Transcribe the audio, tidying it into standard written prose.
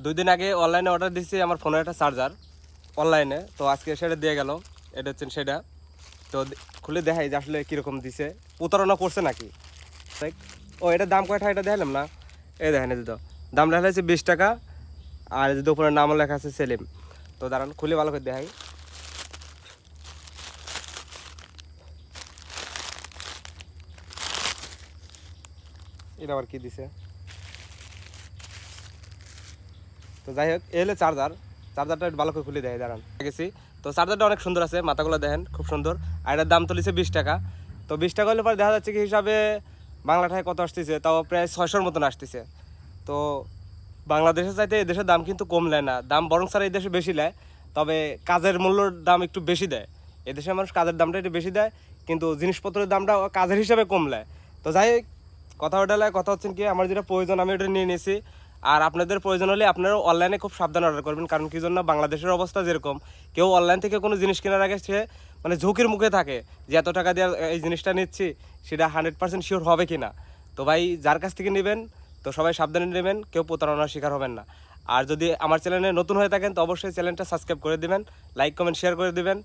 2 দিন আগে অনলাইনে অর্ডার দিয়েছি আমার ফোনের একটা চার্জার অনলাইনে, তো আজকে সেটা দিয়ে গেল। এটা হচ্ছে সেটা, তো খুলে দেখাই যে আসলে কীরকম দিছে, প্রতারণা করছে নাকি। ও এটার দাম কয়টা এটা দেখালাম না, এই দেখেন এই তো দাম লেখা হয়েছে 20 টাকা, আর যদি উপরে নাম লেখা আছে সেলিম। তো দাঁড়ান খুলে ভালো করে দেখাই। এটা আবার কি দিছে, তো যাই হোক এ হলো চার্জারটা একটু ভালো করে খুলে দেয়, দাঁড়ান গেছি। তো চার্জারটা অনেক সুন্দর আছে, মাথাগুলো দেখেন খুব সুন্দর। আর এটার দাম তো লিছে 20 টাকা। তো 20 টাকা হলে পরে দেখা যাচ্ছে কি হিসাবে বাংলা টাকায় কত আসতেছে, তাও প্রায় 600-র মতন আসতেছে। তো বাংলাদেশের চাইতে এই দেশের দাম কিন্তু কম নেয় না, দাম বরং ছাড়া এই দেশে বেশি নেয়, তবে কাজের মূল্যর দাম একটু বেশি দেয়। এদেশের মানুষ কাজের দামটা একটু বেশি দেয়, কিন্তু জিনিসপত্রের দামটা কাজের হিসাবে কম নেয়। তো যাই হোক কথা ওটালে কথা হচ্ছে কি, আমার যেটা প্রয়োজন আমি ওটা নিয়ে নিয়েছি। আর আপনাদের প্রয়োজন হলে আপনারা অনলাইনে খুব সাবধানে অর্ডার করবেন, কারণ কি জন্য বাংলাদেশের অবস্থা যেরকম, কেউ অনলাইন থেকে কোনো জিনিস কেনার আগে সে মানে ঝুঁকির মুখে থাকে যে এত টাকা দিয়ে এই জিনিসটা নিচ্ছি, সেটা 100% শিওর হবে কি না। তো ভাই যার কাছ থেকে নেবেন তো সবাই সাবধানে নেবেন, কেউ প্রতারণার শিকার হবেন না। আর যদি আমার চ্যানেলে নতুন হয়ে থাকেন তো অবশ্যই চ্যানেলটা সাবস্ক্রাইব করে দিবেন, লাইক কমেন্ট শেয়ার করে দিবেন।